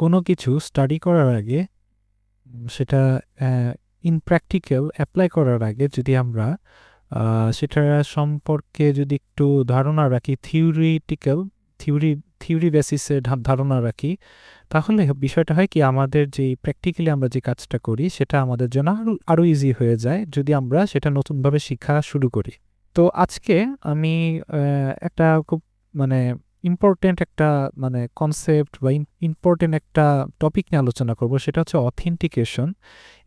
কোনো কিছু স্টাডি করার আগে সেটা ইন প্র্যাকটিক্যাল অ্যাপ্লাই করার আগে যদি আমরা সেটা সম্পর্কে যদি একটু ধারণা রাখি, থিওরি থিওরি বেসিসে ধারণা রাখি, তাহলে বিষয়টা হয় কি, আমাদের যে প্র্যাকটিক্যালি আমরা যে কাজটা করি সেটা আমাদের জন্য আরও ইজি হয়ে যায় যদি আমরা সেটা নতুনভাবে শেখা শুরু করি। তো আজকে আমি একটা খুব মানে ইম্পর্টেন্ট একটা কনসেপ্ট বা ইম্পর্টেন্ট একটা টপিক নিয়ে আলোচনা করব, সেটা হচ্ছে অথেন্টিকেশন।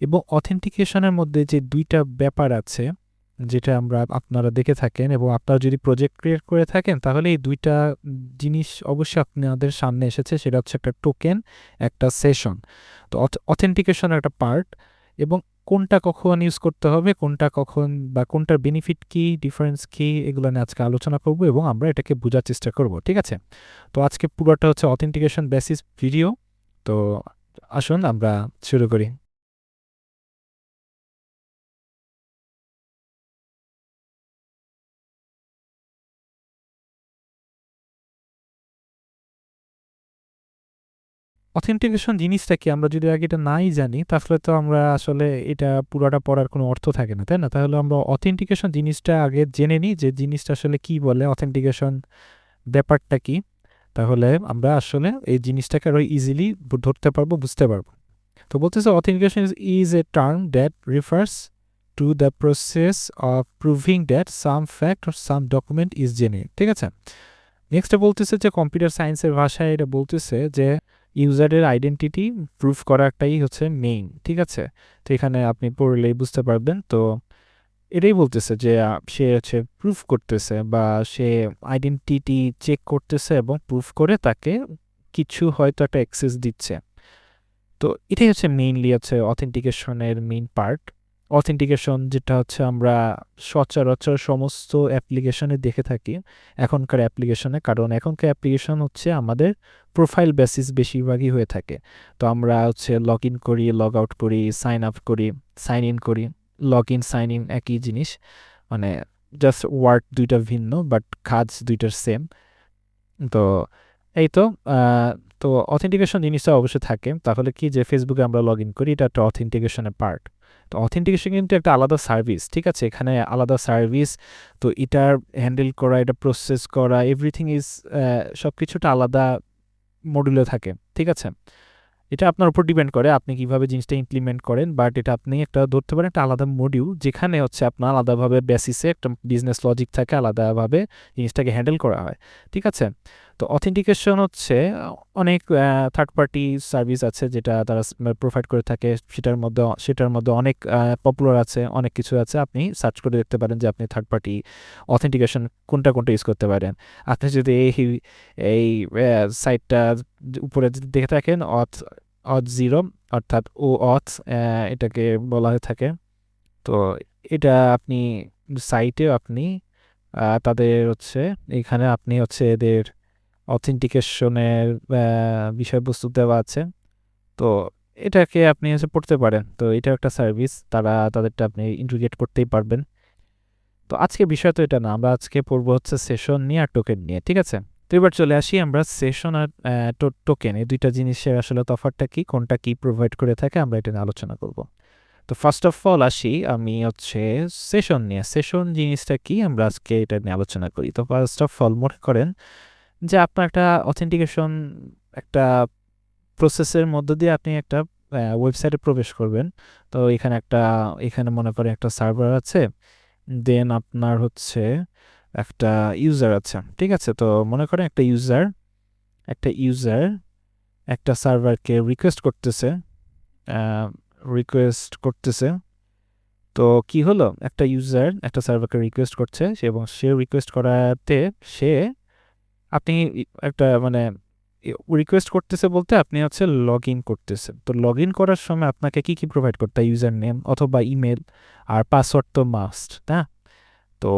এবং অথেন্টিকেশনের মধ্যে যে দুইটা ব্যাপার আছে যেটা আপনারা দেখে থাকেন, এবং আপনারা যদি প্রজেক্ট ক্রিয়েট করে থাকেন তাহলে এই দুইটা জিনিস অবশ্যই আপনাদের সামনে এসেছে। সেটা হচ্ছে একটা টোকেন, একটা সেশন। তো অথেন্টিকেশন একটা পার্ট, এবং কোনটা কখন ইউজ করতে হবে, কোনটা কখন, বা কোনটার বেনিফিট কি, ডিফারেন্স কি, এগুলো নিয়ে আজকে আলোচনা করব এবং আমরা এটাকে বোঝার চেষ্টা করব। ঠিক আছে? তো আজকে পুরোটা হচ্ছে অথেন্টিকেশন বেসিস ভিডিও। তো আসুন আমরা শুরু করি। অথেন্টিকেশন জিনিসটা কি, আমরা যদি আগে এটা নাই জানি তাহলে তো আমরা আসলে এটা পুরোটা পড়ার কোনো অর্থ থাকে না, তাই না? তাহলে আমরা অথেন্টিকেশন জিনিসটা আগে জেনে নিই যে জিনিসটা আসলে কি বলে, অথেন্টিকেশন ব্যাপারটা কি। তাহলে আমরা আসলে এই জিনিসটাকে আরো ইজিলি ধরতে পারবো, বুঝতে পারবো। তো বলতেছে authentication is a term that refers to the process of proving that some fact or some document is genuine. ঠিক আছে? নেক্সটে বলতেছে যে কম্পিউটার সায়েন্সের ভাষায় এটা বলতেছে যে ইউজারের আইডেন্টিটি প্রুফ করাটাই হচ্ছে মেইন। ঠিক আছে? তো এখানে আপনি পড়লেই বুঝতে পারবেন। তো এটাই বলতেছে যে সে হচ্ছে প্রুফ করতেছে, বা সে আইডেন্টিটি চেক করতেছে এবং প্রুফ করে তাকে কিছু হয়তো একটা অ্যাক্সেস দিচ্ছে। তো এটাই হচ্ছে মেইনলি হচ্ছে অথেন্টিকেশনের মেইন পার্ট। অথেন্টিকেশন যেটা হচ্ছে আমরা সচরাচর সমস্ত অ্যাপ্লিকেশনে দেখে থাকি এখনকার অ্যাপ্লিকেশনে, কারণ এখনকার অ্যাপ্লিকেশন হচ্ছে আমাদের প্রোফাইল বেসিস বেশিরভাগই হয়ে থাকে। তো আমরা হচ্ছে লগ ইন করি, লগ আউট করি, সাইন আপ করি, সাইন ইন করি। লগ ইন সাইন ইন একই জিনিস, মানে জাস্ট ওয়ার্ড দুইটা ভিন্ন বাট কাজ দুইটার সেম। তো এই তো আহ, তো অথেন্টিকেশন জিনিসটা অবশ্যই থাকে। তাহলে কি, যে ফেসবুকে আমরা লগ ইন করি, এটা একটা অথেন্টিকেশনের পার্ট। তো অথেন্টিকেশন কিন্তু একটা আলাদা সার্ভিস। ঠিক আছে? এখানে আলাদা সার্ভিস। তো এটার হ্যান্ডেল করা, এটা প্রসেস করা, এভরিথিং ইজ সব কিছুটা আলাদা মডিউলে থাকে। ঠিক আছে? এটা আপনার উপর ডিপেন্ড করে আপনি কিভাবে জিনিসটা ইমপ্লিমেন্ট করেন, বাট এটা আপনি একটা ধরতে পারেন একটা আলাদা মডিউল, যেখানে হচ্ছে আপনার আলাদাভাবে বেসিসে একটা বিজনেস লজিক থাকে, আলাদাভাবে জিনিসটাকে হ্যান্ডেল করা হয়। ঠিক আছে? তো অথেন্টিকেশন হচ্ছে অনেক থার্ড পার্টি সার্ভিস আছে যেটা তারা প্রোভাইড করে থাকে। সেটার মধ্যে অনেক পপুলার আছে, অনেক কিছু আছে। আপনি সার্চ করে দেখতে পারেন যে আপনি থার্ড পার্টি অথেন্টিকেশন কোনটা কোনটা ইউজ করতে পারেন। আপনি যদি এই সাইটটা উপরে যদি দেখে থাকেন, অথ জিরো, অর্থাৎ ও অথ এটাকে বলা হয়ে থাকে। তো এটা আপনি সাইটে আপনি তাদের হচ্ছে এখানে আপনি হচ্ছে এদের অথেন্টিকেশনের বিষয়বস্তু দেওয়া আছে। তো এটাকে আপনি হচ্ছে পড়তে পারেন। তো এটা একটা সার্ভিস, তাদেরটা আপনি ইন্টিগ্রেট করতেই পারবেন। তো আজকে বিষয় তো এটা না, আমরা আজকে পড়বো হচ্ছে সেশন নিয়ে আর টোকেন নিয়ে। ঠিক আছে? তো এবার চলে আসি আমরা সেশন আর টোকেন, এই দুইটা জিনিসের আসলে তফাৎটা কি, কোনটা কি প্রোভাইড করে থাকে, আমরা এটা নিয়ে আলোচনা করব। তো ফার্স্ট অফ অল আসি আমি হচ্ছে সেশন নিয়ে। সেশন জিনিসটা কি, আমরা আজকে এটা নিয়ে আলোচনা করি। তো ফার্স্ট অফ অল মনে করেন যে আপনার একটা অথেন্টিকেশন একটা প্রসেসের মধ্য দিয়ে আপনি একটা ওয়েবসাইটে প্রবেশ করবেন। তো এখানে মনে করেন একটা সার্ভার আছে, দেন আপনার হচ্ছে একটা ইউজার আছে। ঠিক আছে? তো মনে করেন একটা ইউজার একটা সার্ভারকে রিকোয়েস্ট করতেছে। তো কি হলো, একটা ইউজার একটা সার্ভারকে রিকোয়েস্ট করছে, এবং সে রিকোয়েস্ট করাতে সে আপনি একটা রিকোয়েস্ট করতেছে বলতে আপনি হচ্ছে লগ ইন করতেছেন। তো লগ ইন করার সময় আপনাকে কি কি প্রোভাইড করতে হয়, ইউজার নেম অথবা ইমেল, আর পাসওয়ার্ড তো মাস্ট, না? তো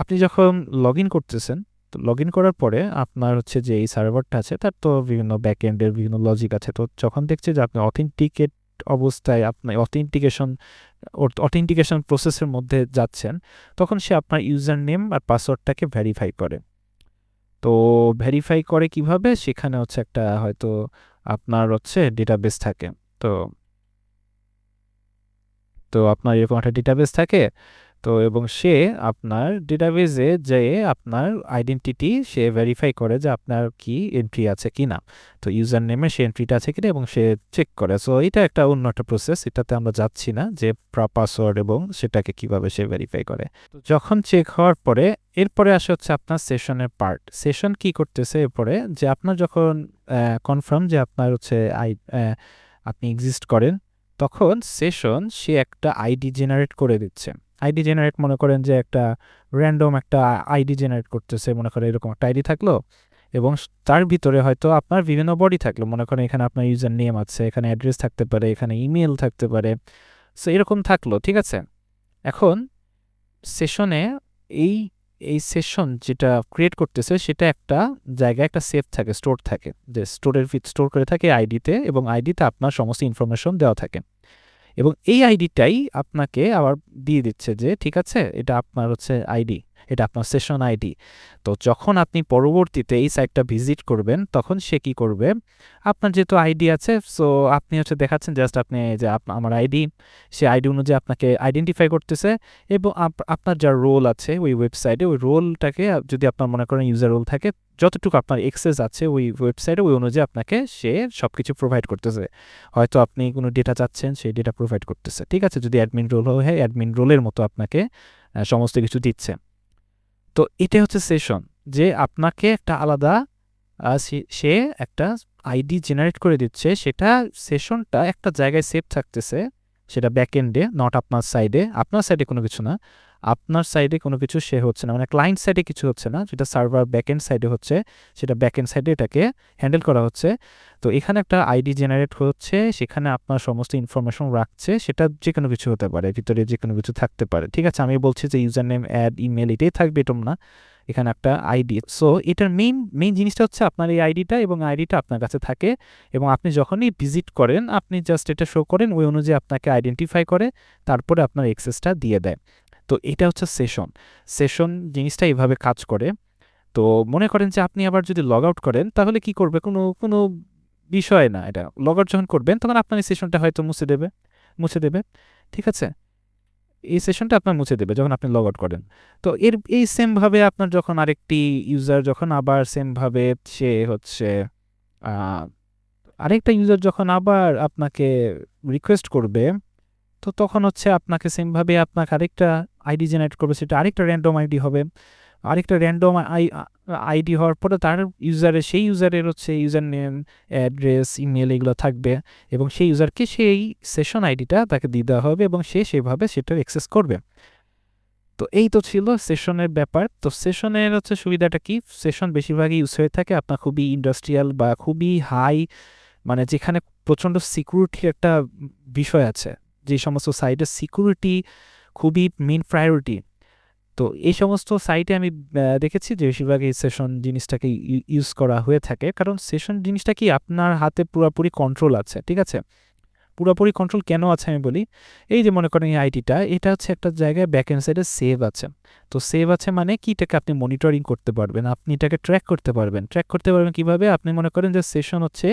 আপনি যখন লগ ইন করতেছেন, তো লগ ইন করার পরে আপনার হচ্ছে যে এই সার্ভারটা আছে তার তো বিভিন্ন ব্যাকএন্ডের বিভিন্ন লজিক আছে। তো যখন দেখছে যে আপনি অথেন্টিকেট অবস্থায় আপনি অথেন্টিকেশন প্রসেসের মধ্যে যাচ্ছেন, তখন সে আপনার ইউজার নেম আর পাসওয়ার্ডটাকে ভেরিফাই করে। তো ভেরিফাই করে কিভাবে, সেখানে হচ্ছে একটা হয়তো আপনার হচ্ছে ডেটাবেস থাকে। তো তো আপনার এরকম একটা ডেটাবেস থাকে। তো এবং সে আপনার ডেটাবেসে যেয়ে আপনার আইডেন্টিটি সে ভেরিফাই করে যে আপনার কি এন্ট্রি আছে কি না। তো ইউজার নেমে সে এন্ট্রিটা আছে কিনা এবং সে চেক করে। সো এটা একটা অন্য একটা প্রসেস, এটাতে আমরা যাচ্ছি না যে পাসওয়ার্ড এবং সেটাকে কিভাবে সে ভেরিফাই করে। তো যখন চেক হওয়ার পরে এরপরে আসে হচ্ছে আপনার সেশনের পার্ট। সেশন কি করতেছে এরপরে, যে আপনার যখন কনফার্ম যে আপনার হচ্ছে আপনি এক্সিস্ট করেন, তখন সেশন সে একটা আইডি জেনারেট করে দিচ্ছে। আইডি জেনারেট মনে করেন যে একটা র্যান্ডম একটা আইডি জেনারেট করতেছে, মনে করেন এরকম একটা আইডি থাকলো এবং তার ভিতরে হয়তো আপনার বিভিন্ন বডি থাকলো, মনে করেন এখানে আপনার ইউজার নেম আছে, এখানে অ্যাড্রেস থাকতে পারে, এখানে ইমেল থাকতে পারে। সো এরকম থাকলো, ঠিক আছে। এখন সেশনে এই এই সেশন যেটা ক্রিয়েট করতেছে সেটা একটা জায়গায় একটা সেভ থাকে, স্টোর থাকে, যে স্টোর করে থাকে আইডিতে, এবং আইডিতে আপনার সমস্ত ইনফরমেশন দেওয়া থাকে এবং এই আইডিটাই আপনাকে আবার দিয়ে দিচ্ছে যে ঠিক আছে এটা আপনার হচ্ছে আইডি, এটা আপনার সেশন আইডি। তো যখন আপনি পরবর্তীতে এই সাইটটা ভিজিট করবেন তখন সে কি করবে, আপনার যেহেতু আইডি আছে, সো আপনি হচ্ছে দেখাচ্ছেন জাস্ট আপনি যে আমার আইডি, সে আইডি অনুযায়ী আপনাকে আইডেন্টিফাই করতেছে এবং আপনার যা রোল আছে ওই ওয়েবসাইটে, ওই রোলটাকে যদি আপনার মনে করেন ইউজার রোল থাকে, যতটুকু আপনার এক্সেস আছে ওই ওয়েবসাইটে ওই অনুযায়ী আপনাকে সে সব কিছু প্রোভাইড করতেছে। হয়তো আপনি কোনো ডেটা চাচ্ছেন, সেই ডেটা প্রোভাইড করতেছে, ঠিক আছে। যদি অ্যাডমিন রোল হয় অ্যাডমিন রোলের মতো আপনাকে সমস্ত কিছু দিচ্ছে। তো এটা হচ্ছে সেশন, যে আপনাকে একটা আলাদা সে একটা আইডি জেনারেট করে দিচ্ছে, সেটা সেশনটা একটা জায়গায় সেভ থাকতেছে, সেটা ব্যাক এন্ডে, নট আপনার সাইডে। আপনার সাইডে কোনো কিছু না, আপনার সাইডে কোনো কিছু সে হচ্ছে না, মানে ক্লায়েন্ট সাইডে কিছু হচ্ছে না, যেটা সার্ভার ব্যাক এন্ড সাইডে হচ্ছে সেটা ব্যাক এন্ড সাইডে এটাকে হ্যান্ডেল করা হচ্ছে। তো এখানে একটা আইডি জেনারেট হচ্ছে, সেখানে আপনার সমস্ত ইনফরমেশন রাখছে, সেটা যে কোনো কিছু হতে পারে, ভিতরে যে কোনো কিছু থাকতে পারে, ঠিক আছে। আমি বলছি যে ইউজার নেম, অ্যাড, ইমেল এটাই থাকবে, এরকম না, এখানে একটা আইডি। সো এটার মেইন জিনিসটা হচ্ছে আপনার এই আইডিটা, এবং আইডিটা আপনার কাছে থাকে এবং আপনি যখনই ভিজিট করেন আপনি জাস্ট এটা শো করেন, ওই অনুযায়ী আপনাকে আইডেন্টিফাই করে, তারপরে আপনার অ্যাক্সেসটা দিয়ে দেয়। তো এটা হচ্ছে সেশন জিনিসটা এইভাবে কাজ করে। তো মনে করেন যে আপনি আবার যদি লগ আউট করেন তাহলে কি করবে, কোনো বিষয় না, এটা লগ আউট যখন করবেন তখন আপনার এই সেশনটা হয়তো মুছে দেবে, ঠিক আছে। এই সেশনটা আপনার মুছে দেবে যখন আপনি লগ আউট করেন। তো এই সেমভাবে আপনার যখন আরেকটি ইউজার যখন আবার সেমভাবে সে হচ্ছে আরেকটা ইউজার যখন আবার আপনাকে রিকোয়েস্ট করবে, তো তখন হচ্ছে আপনাকে সেমভাবে আপনাকে আরেকটা আইডি জেনারেট করবে, সেটা আরেকটা র্যান্ডম আইডি হবে। আরেকটা র্যান্ডম আইডি হওয়ার পরে তার সেই ইউজারের হচ্ছে ইউজার নেম, অ্যাড্রেস, ইমেল এগুলো থাকবে এবং সেই ইউজারকে সেই সেশন আইডিটা তাকে দিয়ে দেওয়া হবে এবং সে সেভাবে সেটা অ্যাক্সেস করবে। তো এই তো ছিল সেশনের ব্যাপার। তো সেশনের হচ্ছে সুবিধাটা কি, সেশন বেশিরভাগই ইউজ হয়ে থাকে আপনার খুবই ইন্ডাস্ট্রিয়াল বা খুবই হাই, মানে যেখানে প্রচণ্ড সিকিউরিটির একটা বিষয় আছে, যে সমস্ত সাইটের সিকিউরিটি খুবই মেইন প্রায়োরিটি। তো এই সমস্ত সাইটে আমি দেখেছি যে বেশিরভাগ এই সেশন জিনিসটাকে ইউজ করা হয়ে থাকে, কারণ সেশন জিনিসটা কি আপনার হাতে পুরোপুরি কন্ট্রোল আছে, ঠিক আছে। পুরোপুরি কন্ট্রোল কেন আছে আমি বলি, এই যে মনে করেন এই আইডিটা, এটা হচ্ছে একটা জায়গায় ব্যাক এন্ড সাইডে সেভ আছে। তো সেভ আছে মানে কি, এটাকে আপনি মনিটরিং করতে পারবেন, আপনি এটাকে ট্র্যাক করতে পারবেন কিভাবে, আপনি মনে করেন যে সেশন হচ্ছে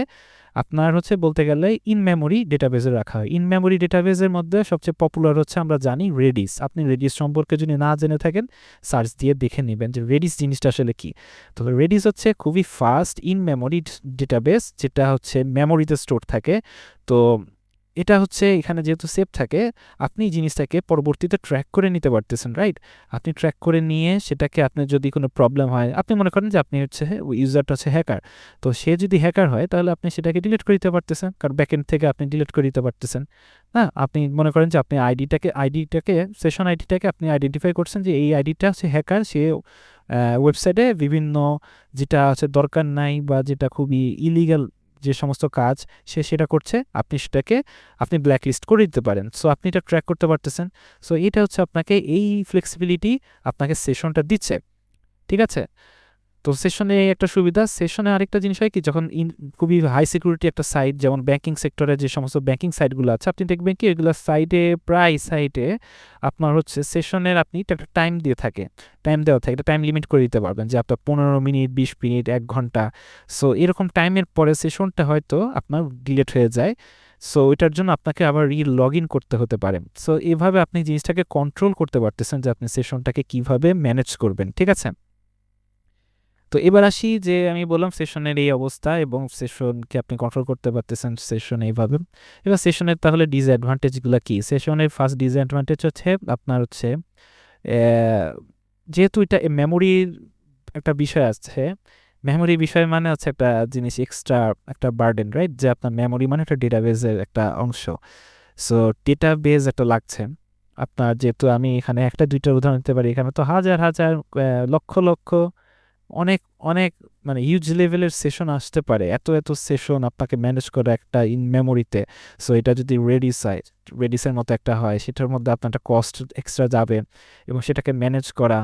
আপনার হচ্ছে বলতে গেলে ইন মেমোরি ডেটাবেজে রাখা হয়। ইন মেমোরি ডেটাবেজের মধ্যে সবচেয়ে পপুলার হচ্ছে আমরা জানি রেডিস। আপনি রেডিস সম্পর্কে যদি না জেনে থাকেন সার্চ দিয়ে দেখে নেবেন যে রেডিস জিনিসটা আসলে কি। তো রেডিস হচ্ছে খুবই ফাস্ট ইন মেমোরি ডেটাবেস, যেটা হচ্ছে মেমোরিতে স্টোর থাকে। তো এটা হচ্ছে এখানে যেহেতু সেভ থাকে, আপনি জিনিসটাকে পরবর্তীতে ট্র্যাক করে নিতে পারতেছেন, রাইট। আপনি ট্র্যাক করে নিয়ে সেটাকে আপনার যদি কোনো প্রবলেম হয়, আপনি মনে করেন যে আপনি হচ্ছে ইউজারটা হচ্ছে হ্যাকার, তো সে যদি হ্যাকার হয় তাহলে আপনি সেটাকে ডিলিট করে দিতে পারতেছেন, কারণ ব্যাকএন্ড থেকে আপনি ডিলিট করে দিতে পারতেছেন। হ্যাঁ, আপনি মনে করেন যে আপনি আইডিটাকে সেশন আইডিটাকে আপনি আইডেন্টিফাই করছেন যে এই আইডিটা হচ্ছে হ্যাকার, সে ওয়েবসাইটে বিভিন্ন যেটা হচ্ছে দরকার নাই বা যেটা খুবই ইলিগাল যে সমস্ত কাজ সে সেটা করছে, আপনি ব্ল্যাকলিস্ট করে দিতে পারেন। সো আপনি এটা ট্র্যাক করতে পারতেছেন। সো এটা হচ্ছে আপনাকে এই ফ্লেক্সিবিলিটি আপনাকে সেশনটা দিচ্ছে, ঠিক আছে। তো সেশনে একটা সুবিধা, সেশনে আরেকটা জিনিস হয় কি, যখন খুবই হাই সিকিউরিটি একটা সাইট, যেমন ব্যাংকিং সেক্টরে যে সমস্ত ব্যাংকিং সাইটগুলো আছে, আপনি দেখবেন কি এগুলো সাইটে, প্রায় সাইটে আপনার হচ্ছে সেশনের আপনি একটা টাইম দিয়ে থাকে, টাইম দেওয়া থাকে, একটা টাইম লিমিট করে দিতে পারবেন যে আপনার 15 মিনিট, 20 মিনিট, 1 ঘন্টা। সো এরকম টাইমের পরে সেশনটা হয়তো আপনার ডিলেট হয়ে যায়। সো এটার জন্য আপনাকে আবার লগ ইন করতে হতে পারে। সো এভাবে আপনি জিনিসটাকে কন্ট্রোল করতে পারতেছেন যে আপনি সেশনটাকে কিভাবে ম্যানেজ করবেন, ঠিক আছে। তো এবার আসি যে আমি বললাম সেশনের এই অবস্থা এবং সেশনকে আপনি কন্ট্রোল করতে পারতেছেন সেশন এইভাবে। এবার সেশনের তাহলে ডিসঅ্যাডভান্টেজগুলো কি? সেশনের ফার্স্ট ডিসঅ্যাডভান্টেজ হচ্ছে আপনার হচ্ছে যেহেতু এটা মেমোরির একটা বিষয় আছে, মেমোরি বিষয় মানে হচ্ছে একটা জিনিস এক্সট্রা একটা বার্ডেন, রাইট? যে আপনার মেমোরি মানে একটা ডেটাবেজের একটা অংশ। সো ডেটাবেজ একটা লাগছে আপনার, যেহেতু আমি এখানে একটা দুইটা উদাহরণ দিতে পারি, এখানে তো হাজার হাজার লক্ষ লক্ষ অনেক অনেক মানে হিউজ লেভেলের সেশন আসতে পারে, এত এত সেশন আপনাকে ম্যানেজ করা একটা ইন মেমোরিতে। সো এটা যদি রেডিসের মতো একটা হয়, সেটার মধ্যে আপনার একটা কস্ট এক্সট্রা যাবে এবং সেটাকে ম্যানেজ করা,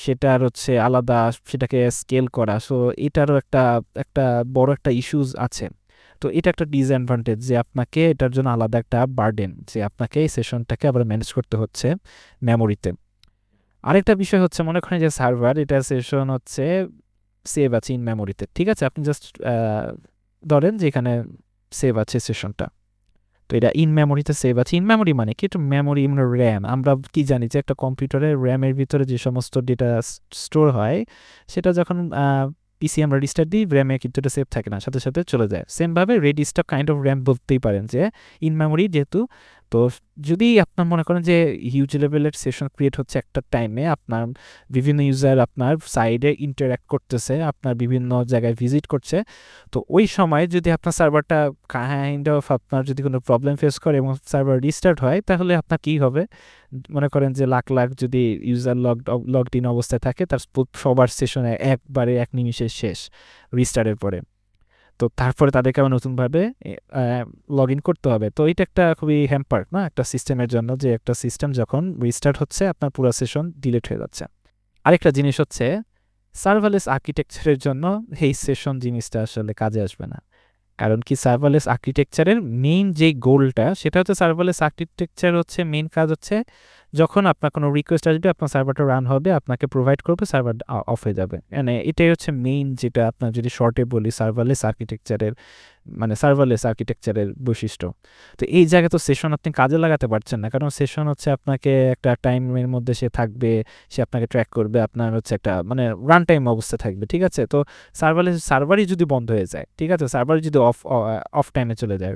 সেটার হচ্ছে আলাদা, সেটাকে স্কেল করা। সো এটারও একটা একটা বড় একটা ইস্যুস আছে। তো এটা একটা ডিসঅ্যাডভান্টেজ যে আপনাকে এটার জন্য আলাদা একটা বার্ডেন, যে আপনাকে এই সেশনটাকে আবার ম্যানেজ করতে হচ্ছে মেমোরিতে। আরেকটা বিষয় হচ্ছে, মনে করেন যে সার্ভার, এটা সেশন হচ্ছে সেভ আছে ইন মেমোরিতে, ঠিক আছে। আপনি জাস্ট ধরেন যে এখানে সেভ আছে সেশনটা, তো এটা ইন মেমোরিতে সেভ আছে। ইন মেমোরি মানে কি? এটা মেমোরি মানে র্যাম। আমরা কি জানি যে একটা কম্পিউটারের র্যামের ভিতরে যে সমস্ত ডেটা স্টোর হয়, সেটা যখন পিসি আমরা রিস্টার্ট দিই, র্যামে কিন্তু এটা সেভ থাকে না, সাথে সাথে চলে যায়। সেমভাবে রেডিসটা কাইন্ড অফ র্যাম বলতেই পারেন, যে ইন মেমোরি যেহেতু। তো যদি আপনার মনে করেন যে হিউজ লেভেলের সেশন ক্রিয়েট হচ্ছে একটা টাইমে, আপনার বিভিন্ন ইউজার আপনার সাইডে ইন্টারঅ্যাক্ট করতেছে, আপনার বিভিন্ন জায়গায় ভিজিট করছে, তো ওই সময় যদি আপনার সার্ভারটা কাইন্ড অফ আপনার যদি কোনো প্রবলেম ফেস করে এবং সার্ভার রিস্টার্ট হয়, তাহলে আপনার কী হবে? মনে করেন যে লাখ লাখ যদি ইউজার লগড ইন অবস্থায় থাকে, তার সবার সেশনে একবারে এক নিমিষে শেষ রিস্টার্টের পরে। তো তারপরে তাদেরকে আবার নতুনভাবে লগ ইন করতে হবে। তো এটা একটা খুবই হ্যাম্পার না একটা সিস্টেমের জন্য, যে একটা সিস্টেম যখন রিস্টার্ট হচ্ছে আপনার পুরো সেশন ডিলিট হয়ে যাচ্ছে। আরেকটা জিনিস হচ্ছে, সার্ভারলেস আর্কিটেকচারের জন্য এই সেশন জিনিসটা আসলে কাজে আসবে না। কারণ কি, সার্ভারলেস আর্কিটেকচারের মেইন যে গোলটা, সেটা হচ্ছে সার্ভারলেস আর্কিটেকচার হচ্ছে মেইন কাজ হচ্ছে, যখন আপনার কোনো রিকোয়েস্ট আসবে আপনার সার্ভারটা রান হবে, আপনাকে প্রোভাইড করবে, সার্ভার অফ হয়ে যাবে। মানে এটাই হচ্ছে মেইন, যেটা আপনার যদি শর্টে বলি সার্ভারলেস আর্কিটেকচারের, মানে সার্ভারলেস আর্কিটেকচারের বৈশিষ্ট্য। তো এই জায়গায় তো সেশন আপনি কাজে লাগাতে পারছেন না, কারণ সেশন হচ্ছে আপনাকে একটা টাইমের মধ্যে সে থাকবে, সে আপনাকে ট্র্যাক করবে, আপনার হচ্ছে একটা মানে রান টাইম অবস্থা থাকবে, ঠিক আছে। তো সার্ভারই যদি বন্ধ হয়ে যায়, ঠিক আছে, সার্ভার যদি অফ টাইমে চলে যায়,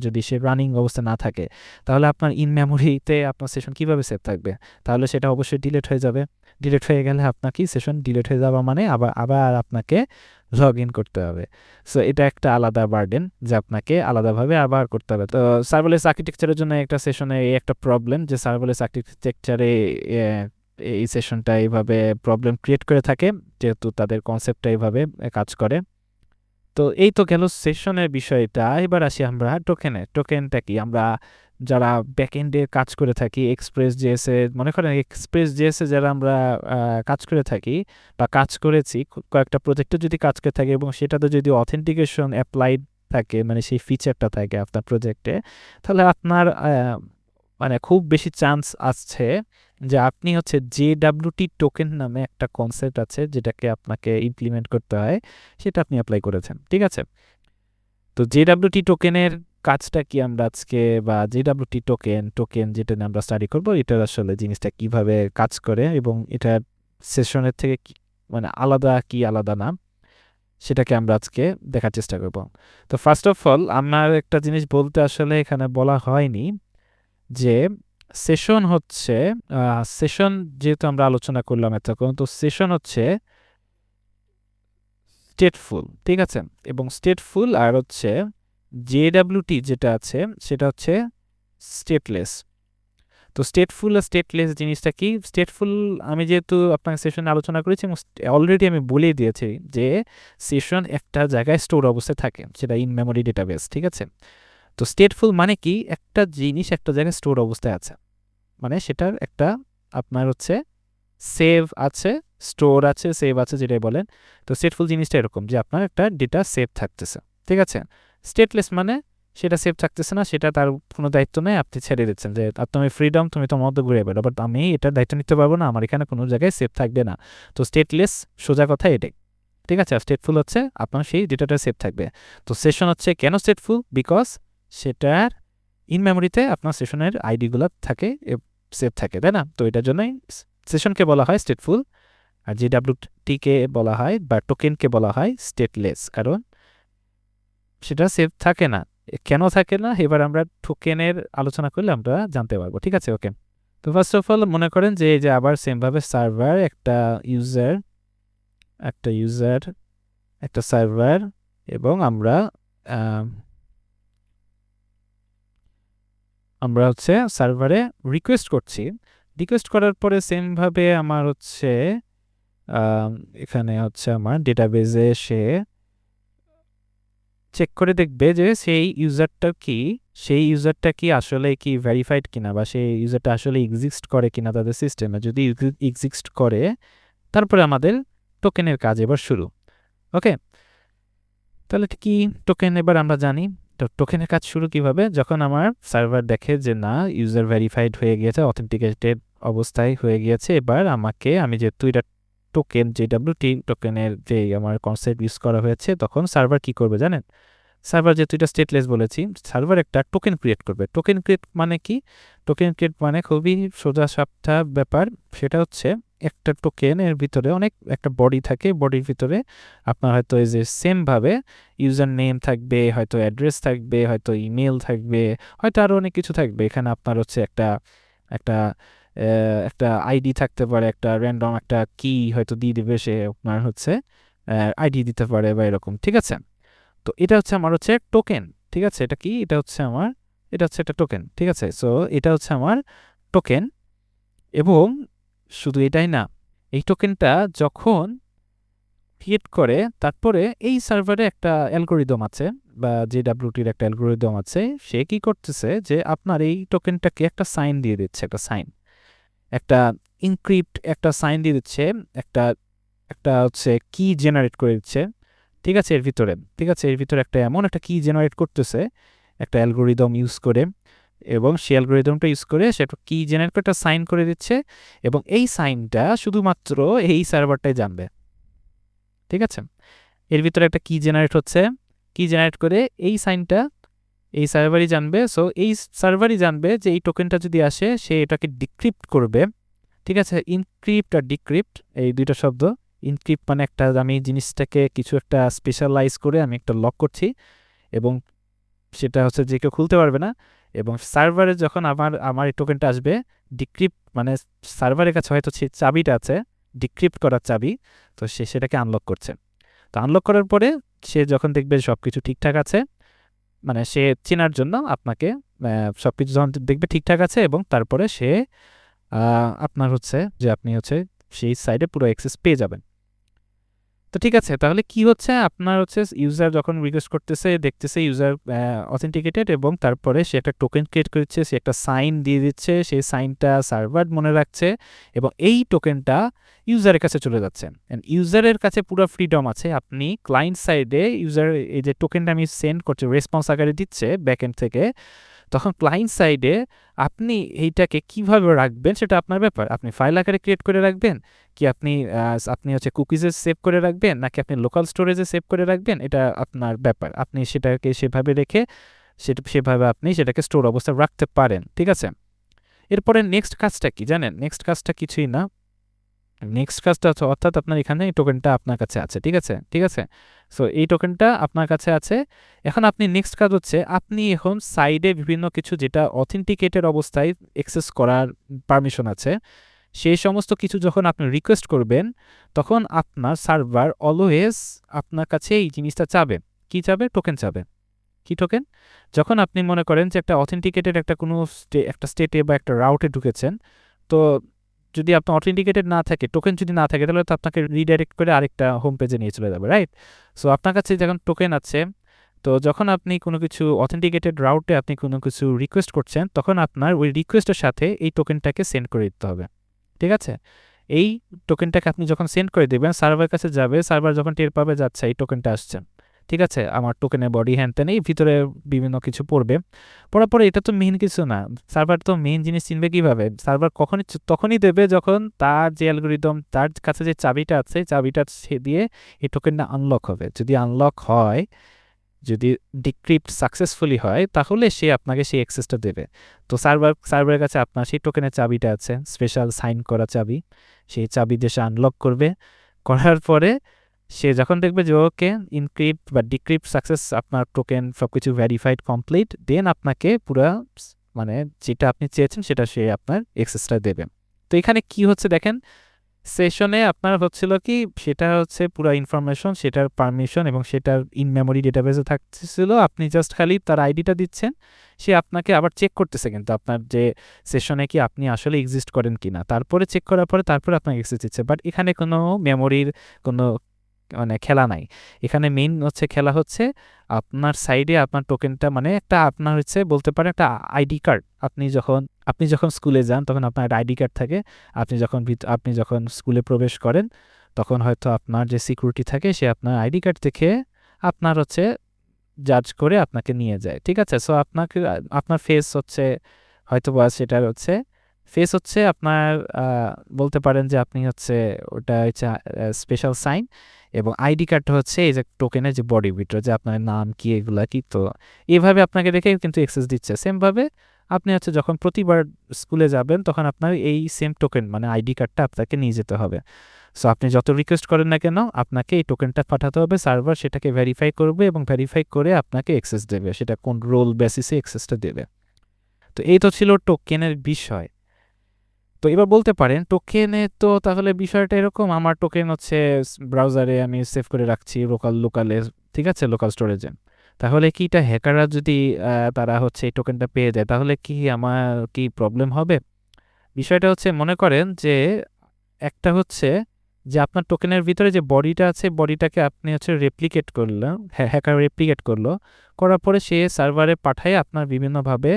যদি সে রানিং অবস্থা না থাকে, তাহলে আপনার ইন মেমোরিতে আপনার সেশন কীভাবে সেভ থাকবে? তাহলে সেটা অবশ্যই ডিলিট হয়ে যাবে। ডিলিট হয়ে গেলে আপনার কি, সেশন ডিলিট হয়ে যাওয়া মানে আবার আবার আপনাকে লগ ইন করতে হবে। সো এটা একটা আলাদা বার্ডেন, যে আপনাকে আলাদাভাবে আবার করতে হবে। তো সার্ভারলেস আর্কিটেকচারের জন্য একটা সেশনে এই একটা প্রবলেম, যে সার্ভারলেস আর্কিটেকচারে এই সেশনটা এইভাবে প্রবলেম ক্রিয়েট করে থাকে, যেহেতু তাদের কনসেপ্টটা এইভাবে কাজ করে। তো এই তো গেল সেশনের বিষয়টা। এবার আসি আমরা টোকেনে। টোকেনটা কি? আমরা যারা ব্যাকএন্ডে কাজ করে থাকি, এক্সপ্রেস জেএসে, মনে করেন এক্সপ্রেস জেএসে যারা আমরা কাজ করে থাকি বা কাজ করেছি, কয়েকটা প্রজেক্টে যদি কাজ করে থাকি এবং সেটাতে যদি অথেন্টিকেশন অ্যাপ্লাইড থাকে, মানে সেই ফিচারটা থাকে আপনার প্রজেক্টে, তাহলে আপনার মানে খুব বেশি চান্স আসছে যে আপনি হচ্ছে JWT টোকেন নামে একটা কনসেপ্ট আছে, যেটাকে আপনাকে ইমপ্লিমেন্ট করতে হয়, সেটা আপনি অ্যাপ্লাই করেছেন, ঠিক আছে। তো JWT টোকেনের কাজটা কি আমরা আজকে, বা JWT টোকেন যেটা নিয়ে আমরা স্টাডি করবো, এটার আসলে জিনিসটা কিভাবে কাজ করে এবং এটার সেশনের থেকে মানে আলাদা কি আলাদা না, সেটাকে আমরা আজকে দেখার চেষ্টা করব। তো ফার্স্ট অফ অল আমার একটা জিনিস বলতে আসলে এখানে বলা হয়নি, যে সেশন হচ্ছে সেশন যেহেতু আমরা আলোচনা করলাম এতক্ষণ, তো সেশন হচ্ছে স্টেটফুল, ঠিক আছে। এবং স্টেটফুল আর হচ্ছে JWT যেটা আছে সেটা হচ্ছে স্টেটলেস। তো স্টেটফুল আর স্টেটলেস জিনিসটা কি? স্টেটফুল আমি যেহেতু আপনার সেশনে আলোচনা করেছি এবং অলরেডি আমি বলেই দিয়েছি যে সেশন একটা জায়গায় স্টোর অবস্থায় থাকে, সেটা ইন মেমোরি ডেটাবেস, ঠিক আছে। তো স্টেটফুল মানে কি? একটা জিনিস একটা জায়গায় স্টোর অবস্থায় আছে, মানে সেটার একটা আপনার হচ্ছে সেভ আছে স্টোর আছে, সেভ আছে, যেটাই বলেন। তো স্টেটফুল জিনিসটা এরকম যে আপনার একটা ডেটা সেভ থাকতেছে, ঠিক আছে। স্টেটলেস মানে সেটা সেভ থাকতেছে না, সেটা তার কোনো দায়িত্ব নেই, আপনি ছেড়ে দিচ্ছেন যে তুমি ফ্রিডম, তুমি তোমার মধ্যে ঘুরে বেড়ো, বাট আমি এটার দায়িত্ব নিতে পারবো না, আমার এখানে কোনো জায়গায় সেভ থাকবে না। তো স্টেটলেস সোজা কথা এটাই, ঠিক আছে। আর স্টেটফুল হচ্ছে আপনার সেই ডেটাটা সেভ থাকবে। তো সেশন হচ্ছে কেন স্টেটফুল, বিকজ সেটার ইন মেমোরিতে আপনার সেশনের আইডিগুলো থাকে, সেভ থাকে, তাই না। তো এটার জন্যই সেশনকে বলা হয় স্টেটফুল, আর JWT-কে বলা হয় বা টোকেনকে বলা হয় স্টেটলেস, কারণ সেটা সেভ থাকে না। কেন থাকে না এবার আমরা টোকেনের আলোচনা করলে আমরা জানতে পারবো, ঠিক আছে। ওকে, তো ফার্স্ট অফ অল মনে করেন যে এই যে আবার সেমভাবে সার্ভার, একটা ইউজার, একটা সার্ভার, এবং আমরা হচ্ছে সার্ভারে রিকোয়েস্ট করছি। রিকোয়েস্ট করার পরে সেমভাবে আমার হচ্ছে এখানে হচ্ছে আমার ডেটাবেজে সে চেক করে দেখবে যে সেই ইউজারটা কি আসলে কি ভেরিফাইড কিনা, বা সেই ইউজারটা আসলে এক্সিস্ট করে কিনা তাদের সিস্টেমে। যদি এক্সিস্ট করে, তারপরে আমাদের টোকেনের কাজ এবার শুরু। ওকে, তাহলে কি টোকেন এবার আমরা জানি। তো টোকেনের কাজ শুরু কিভাবে, যখন আমার সার্ভার দেখে যে না, ইউজার ভেরিফাইড হয়ে গিয়েছে, অথেন্টিকেটেড অবস্থায় হয়ে গিয়েছে, এবার আমি যেহেতু এটা টোকেন, JWT টোকেনের যে আমার কনসেপ্ট ইউজ করা হয়েছে, তখন সার্ভার কি করবে জানেন। সার্ভার যেহেতু এটা স্টেটলেস বলেছি, সার্ভার একটা টোকেন ক্রিয়েট করবে। টোকেন ক্রিয়েট মানে কি? টোকেন ক্রিয়েট মানে খুবই সোজা সাপটা ব্যাপার। সেটা হচ্ছে একটা টোকেনের ভিতরে একটা বডি থাকে, বডির ভিতরে আপনার হয়তো এই যে সেমভাবে ইউজার নেম থাকবে, হয়তো অ্যাড্রেস থাকবে, হয়তো ইমেল থাকবে, হয়তো আরও অনেক কিছু থাকবে। এখানে আপনার হচ্ছে একটা একটা আইডি থাকতে পারে, একটা র্যান্ডম একটা কি হয়তো দিয়ে দিবে সে, আপনার হচ্ছে আইডি দিতে পারে বা এরকম, ঠিক আছে। তো এটা হচ্ছে আমার হচ্ছে টোকেন, ঠিক আছে। এটা কি? এটা হচ্ছে একটা টোকেন, ঠিক আছে। সো এটা হচ্ছে আমার টোকেন, এবং শুধু এটাই না, এই টোকেনটা যখন ক্রিয়েট করে, তারপরে এই সার্ভারে একটা অ্যালগোরিদম আছে, বা JWT-র একটা অ্যালগোরিদম আছে। সে কি করতেছে যে আপনার এই টোকেনটাকে একটা সাইন দিয়ে দিচ্ছে, একটা ইনক্রিপ্ট একটা সাইন দিয়ে দিচ্ছে, একটা হচ্ছে কি জেনারেট করে দিচ্ছে, ঠিক আছে। এর ভিতরে একটা এমন একটা কি জেনারেট করতেছে একটা অ্যালগোরিদম ইউজ করে, এবং সেই অ্যালগোরিদমটা ইউজ করে সেটা কি জেনারেট করে একটা সাইন করে দিচ্ছে, এবং এই সাইনটা শুধুমাত্র এই সার্ভারটাই জানবে, ঠিক আছে। এর ভিতরে একটা কি জেনারেট হচ্ছে, কি জেনারেট করে এই সাইনটা এই সার্ভারই জানবে। সো এই সার্ভারই জানবে যে এই টোকেনটা যদি আসে, সে এটাকে ডিক্রিপ্ট করবে, ঠিক আছে। ইনক্রিপ্ট আর ডিক্রিপ্ট এই দুইটা শব্দ। ইনক্রিপ্ট মানে একটা আমি জিনিসটাকে কিছু একটা স্পেশালাইজ করে আমি একটা লক করছি, এবং সেটা হচ্ছে যে কেউ খুলতে পারবে না। এবং সার্ভারে যখন আমার এই টোকেনটা আসবে, ডিক্রিপ্ট মানে সার্ভারের কাছে হয়তো চাবিটা আছে, ডিক্রিপ্ট করার চাবি, তো সে সেটাকে আনলক করছে। তো আনলক করার পরে সে যখন দেখবে সব কিছু ঠিকঠাক আছে, মানে সে চেনার জন্য আপনাকে সব কিছু যখন দেখবে ঠিকঠাক আছে, এবং তারপরে সে আপনার হচ্ছে যে আপনি হচ্ছে সেই সাইডে পুরো অ্যাক্সেস পেয়ে যাবেন। তো ঠিক আছে, তাহলে কি হচ্ছে, আপনার হচ্ছে ইউজার যখন রিকোয়েস্ট করতেছে, দেখতেছে ইউজার অথেন্টিকেটেড, এবং তারপরে সে একটা টোকেন ক্রিয়েট করছে, সে একটা সাইন দিয়ে দিচ্ছে, সেই সাইনটা সার্ভার মনে রাখছে, এবং এই টোকেনটা ইউজারের কাছে চলে যাচ্ছে। ইউজারের কাছে পুরো ফ্রিডম আছে। আপনি ক্লায়েন্ট সাইডে ইউজার এই যে টোকেনটা আমি সেন্ড করছি, রেসপন্স আকারে দিচ্ছে ব্যাকএন্ড থেকে, তখন ক্লায়েন্ট সাইডে আপনি এইটাকে কিভাবে রাখবেন সেটা আপনার ব্যাপার। আপনি ফাইল আকারে ক্রিয়েট করে রাখবেন, কি আপনি হচ্ছে কুকিজে সেভ করে রাখবেন, নাকি আপনি লোকাল স্টোরেজে সেভ করে রাখবেন, এটা আপনার ব্যাপার। আপনি সেটাকে সেভাবে রেখে সেভাবে আপনি সেটাকে স্টোর অবস্থায় রাখতে পারেন, ঠিক আছে। এরপরে নেক্সট কাজটা কি জানেন? নেক্সট কাজটা কিছুই না, নেক্সট কাজটা হচ্ছে, অর্থাৎ আপনার এখানে এই টোকেনটা আপনার কাছে আছে, ঠিক আছে। সো এই টোকেনটা আপনার কাছে আছে। এখন আপনি নেক্সট কাজ হচ্ছে, আপনি এখন সাইডে বিভিন্ন কিছু যেটা অথেন্টিকেটেড অবস্থায় অ্যাক্সেস করার পারমিশন আছে, সেই সমস্ত কিছু যখন আপনি রিকোয়েস্ট করবেন, তখন আপনার সার্ভার অলওয়েজ আপনার কাছে এই জিনিসটা চাবে। কি চাবে? টোকেন চাবে। কি টোকেন? যখন আপনি মনে করেন যে একটা অথেন্টিকেটেড একটা স্টেটে বা একটা রাউটে ঢুকেছেন, তো যদি আপনার অথেন্টিকেটেড না থাকে, টোকেন যদি না থাকে, তাহলে তো আপনাকে রিডাইরেক্ট করে আরেকটা হোম পেজে নিয়ে চলে যাবে, রাইট? সো আপনার কাছে যখন টোকেন আছে, তো যখন আপনি কোনো কিছু অথেন্টিকেটেড রাউটে আপনি কোনো কিছু রিকোয়েস্ট করছেন, তখন আপনার ওই রিকোয়েস্টের সাথে এই টোকেনটাকে সেন্ড করে দিতে হবে, ঠিক আছে। এই টোকেনটাকে আপনি যখন সেন্ড করে দেবেন সার্ভারের কাছে যাবে, সার্ভার যখন টের পাবে যাচ্ছে এই টোকেনটা আসছে, ঠিক আছে, আমার টোকেনের বডি হ্যান ত্যান এই ভিতরে বিভিন্ন কিছু পড়বে, পড়ার পরে এটা তো মেইন কিছু না, সার্ভার তো মেইন জিনিস চিনবে কীভাবে, সার্ভার তখনই দেবে যখন তার যে অ্যালগোরিদম, তার কাছে যে চাবিটা আছে চাবিটা সে দিয়ে এই টোকেনটা আনলক হবে। যদি আনলক হয়, যদি ডিক্রিপ্ট সাকসেসফুলি হয়, তাহলে সে আপনাকে সেই অ্যাক্সেসটা দেবে। তো সার্ভারের কাছে আপনার সেই টোকেনের চাবিটা আছে, স্পেশাল সাইন করা চাবি, সেই চাবি দিয়ে সে আনলক করবে। করার পরে সে যখন দেখবে যে ওকে ইনক্রিপ্ট বা ডিক্রিপ্ট সাকসেস, আপনার টোকেন সব কিছু ভেরিফাইড কমপ্লিট, দেন আপনাকে পুরা মানে যেটা আপনি চেয়েছেন সেটা সে আপনার অ্যাক্সেসটা দেবে। তো এখানে কি হচ্ছে দেখেন, সেশনে আপনার হচ্ছিল কি, সেটা হচ্ছে পুরো ইনফরমেশন, সেটার পারমিশন এবং সেটার ইন মেমোরি ডেটাবেসে থাকতেছিল, আপনি জাস্ট খালি তার আইডিটা দিচ্ছেন, সে আপনাকে আবার চেক করতেছে কিন্তু আপনার যে সেশনে কি আপনি আসলে এক্সিস্ট করেন কিনা, তারপরে চেক করার পরে তারপরে আপনাকে অ্যাক্সেস দিচ্ছে। বাট এখানে কোনো মেমোরির কোনো মানে খেলা নাই, এখানে মেইন হচ্ছে খেলা হচ্ছে আপনার সাইডে আপনার টোকেনটা, মানে একটা আপনার হচ্ছে বলতে পারেন একটা আইডি কার্ড। আপনি যখন স্কুলে যান তখন আপনার একটা আইডি কার্ড থাকে, আপনি যখন স্কুলে প্রবেশ করেন তখন হয়তো আপনার যে সিকিউরিটি থাকে সে আপনার আইডি কার্ড দেখে আপনার হচ্ছে জাজ করে আপনাকে নিয়ে যায়, ঠিক আছে। সো আপনার ফেস হচ্ছে হয়তো বা সেটা হচ্ছে ফেস হচ্ছে আপনার বলতে পারেন যে আপনি হচ্ছে ওটা হচ্ছে স্পেশাল সাইন, এবং আইডি কার্ডটা হচ্ছে এই যে টোকেনের যে বডি ভিতরে যে আপনার নাম কি এগুলা কি, তো এইভাবে আপনাকে রেখে কিন্তু অ্যাক্সেস দিচ্ছে। সেমভাবে আপনি হচ্ছে যখন প্রতিবার স্কুলে যাবেন তখন আপনার এই সেম টোকেন মানে আইডি কার্ডটা আপনাকে নিয়ে যেতে হবে। সো আপনি যত রিকোয়েস্ট করেন না কেন আপনাকে এই টোকেনটা পাঠাতে হবে, সার্ভার সেটাকে ভেরিফাই করবে এবং ভেরিফাই করে আপনাকে অ্যাক্সেস দেবে, সেটা কোন রোল বেসিসে অ্যাক্সেসটা দেবে। তো এই তো ছিল টোকেনের বিষয়। তো এবার বলতে পারেন টোকেনে তো তাহলে বিষয়টা এরকম, আমার টোকেন হচ্ছে ব্রাউজারে আমি সেভ করে রাখছি লোকালে, ঠিক আছে, লোকাল স্টোরেজে, তাহলে কি এটা হ্যাকাররা যদি তারা হচ্ছে এই টোকেনটা পেয়ে যায় তাহলে কি আমার কি প্রবলেম হবে? বিষয়টা হচ্ছে মনে করেন যে একটা হচ্ছে যে আপনার টোকেনের ভিতরে যে বডিটা আছে বডিটাকে আপনি হচ্ছে রেপ্লিকেট করলেন, হ্যাকার রেপ্লিকেট করলো, করার পরে সে সার্ভারে পাঠায় আপনার বিভিন্নভাবে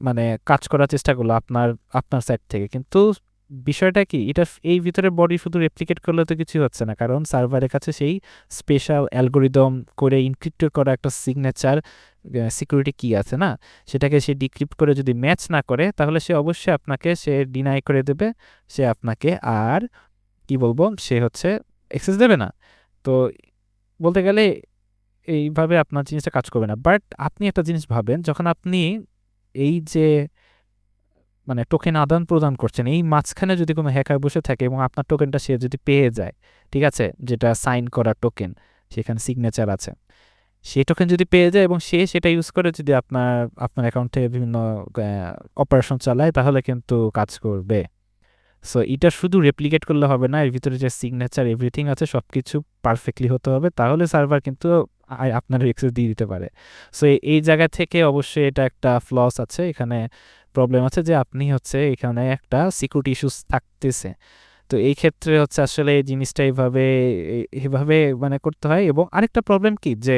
মানে কাজ করার চেষ্টা করলো আপনার সাইড থেকে। কিন্তু বিষয়টা কি, এটা এই ভিতরে বডি শুধু রেপ্লিকেট করলে তো কিছু হচ্ছে না, কারণ সার্ভারের কাছে সেই স্পেশাল অ্যালগোরিদম করে ইনক্রিপ্ট করা একটা সিগনেচার সিকিউরিটি কি আছে না, সেটাকে সে ডিক্রিপ্ট করে যদি ম্যাচ না করে তাহলে সে অবশ্যই আপনাকে সে ডিনাই করে দেবে, সে আপনাকে আর কি বলবো সে হচ্ছে অ্যাক্সেস দেবে না। তো বলতে গেলে এইভাবে আপনার জিনিসটা কাজ করবে না। বাট আপনি একটা জিনিস ভাবেন, যখন আপনি এই যে মানে টোকেন আদান প্রদান করছেন, এই মাঝখানে যদি কোনো হ্যাকার বসে থাকে এবং আপনার টোকেনটা সে যদি পেয়ে যায়, ঠিক আছে, যেটা সাইন করা টোকেন, সেখানে সিগনেচার আছে, সেই টোকেন যদি পেয়ে যায় এবং সে সেটা ইউজ করে যদি আপনার অ্যাকাউন্ট থেকে বিভিন্ন অপারেশন চালায় তাহলে কিন্তু কাজ করবে। সো এটা শুধু রেপ্লিকেট করলে হবে না, এর ভিতরে যে সিগনেচার এভরিথিং আছে সব কিছু পারফেক্টলি হতে হবে, তাহলে সার্ভার কিন্তু আপনার অ্যাক্সেস দিয়ে দিতে পারে। সো এই জায়গা থেকে অবশ্যই এটা একটা ফ্লস আছে, এখানে প্রবলেম আছে যে আপনি হচ্ছে এখানে একটা সিকিউরিটি ইস্যুস থাকতেছে। তো এই ক্ষেত্রে হচ্ছে আসলে এই জিনিসটা এইভাবে মানে করতে হয়। এবং আরেকটা প্রবলেম কি, যে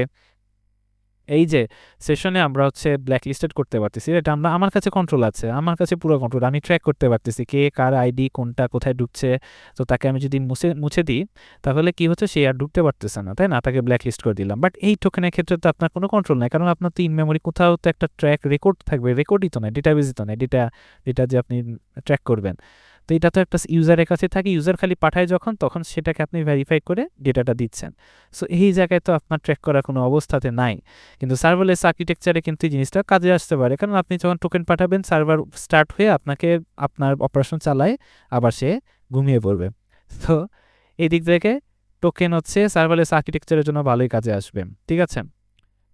এই যে সেশনে আমরা হচ্ছে ব্ল্যাক লিস্টেড করতে পারতেছি, এটা আমার কাছে কন্ট্রোল আছে, আমার কাছে পুরো কন্ট্রোল, আমি ট্র্যাক করতে পারতেছি কে কার আইডি কোনটা কোথায় ঢুকছে। তো তাকে আমি যদি মুছে দিই তাহলে কি হচ্ছে, সে আর ঢুকতে পারতেছে না, তাই না, তাকে ব্ল্যাক লিস্ট করে দিলাম। বাট এই টোকেনের ক্ষেত্রে তো আপনার কোনো কন্ট্রোল নাই, কারণ আপনার তো ইন মেমোরি কোথাও তো একটা ট্র্যাক রেকর্ড থাকবে, রেকর্ডই তো নয়, ডেটাবেসই তো নয়, ডেটা যে আপনি ট্র্যাক করবেন। তো এটা তো একটা ইউজারের কাছে থাকে, ইউজার খালি পাঠায় তখন সেটাকে আপনি ভেরিফাই করে ডেটাটা দিচ্ছেন। সো এই জায়গায় তো আপনার ট্র্যাক করার কোনো অবস্থাতে নাই। কিন্তু সার্ভারলেস আর্কিটেকচারে কিন্তু এই জিনিসটা কাজে আসতে পারে, কারণ আপনি যখন টোকেন পাঠাবেন সার্ভার স্টার্ট হয়ে আপনার অপারেশন চালায় আবার সে ঘুমিয়ে পড়বে। তো এই দিক থেকে টোকেন হচ্ছে সার্ভারলেস আর্কিটেকচারের জন্য ভালোই কাজে আসবে, ঠিক আছে।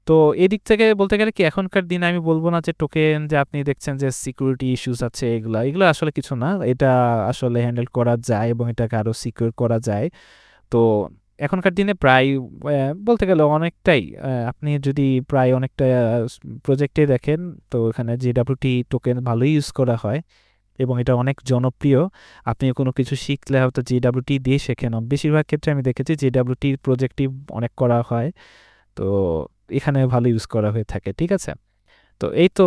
তো এদিক থেকে বলতে গেলে কি এখনকার দিনে আমি বলবো না যে টোকেন যে আপনি দেখছেন যে সিকিউরিটি ইস্যুস আছে এগুলো আসলে কিছু না, এটা আসলে হ্যান্ডেল করা যায় এবং এটাকে আরও সিকিউর করা যায়। তো এখনকার দিনে প্রায় বলতে গেলে অনেকটাই আপনি যদি প্রায় অনেকটা প্রজেক্টে দেখেন তো এখানে JWT টোকেন ভালোই ইউজ করা হয় এবং এটা অনেক জনপ্রিয়। আপনি কোনো কিছু শিখলে হয়তো JWT দিয়ে শেখেন, বেশিরভাগ ক্ষেত্রে আমি দেখেছি JWT প্রজেক্টই অনেক করা হয়, তো এখানে ভালো ইউজ করা হয়ে থাকে, ঠিক আছে। তো এই তো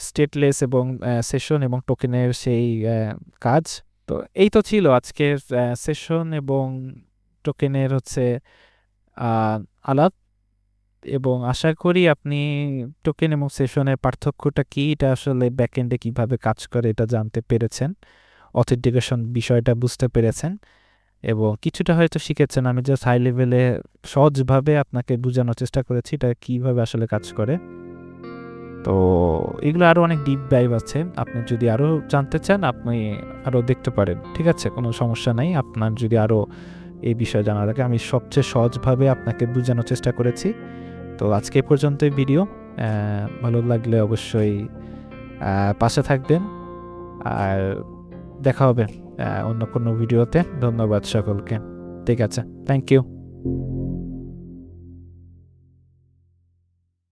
স্টেটলেস এবং সেশন এবং টোকেনের সেই কাজ। তো এই তো ছিল আজকের সেশন এবং টোকেনের হচ্ছে আলাপ, এবং আশা করি আপনি টোকেন এবং সেশনের পার্থক্যটা কি, এটা আসলে ব্যাকএন্ডে কিভাবে কাজ করে এটা জানতে পেরেছেন, অথেন্টিকেশন বিষয়টা বুঝতে পেরেছেন এবং কিছুটা হয়তো শিখেছেন। আমি জাস্ট হাই লেভেলে সহজভাবে আপনাকে বোঝানোর চেষ্টা করেছি এটা কিভাবে আসলে কাজ করে। তো এগুলো আরও অনেক ডিপ ডাইভ আছে, আপনি যদি আরও জানতে চান আপনি আরও দেখতে পারেন, ঠিক আছে, কোনো সমস্যা নাই। আপনার যদি আরও এই বিষয়ে জানা থাকে, আমি সবচেয়ে সহজভাবে আপনাকে বোঝানোর চেষ্টা করেছি। তো আজকে পর্যন্তই ভিডিও, ভালো লাগলে অবশ্যই পাশে থাকবেন, আর দেখা হবে অন্য কোনো ভিডিওতে। ধন্যবাদ সকলকে, ঠিক আছে, থ্যাংক ইউ।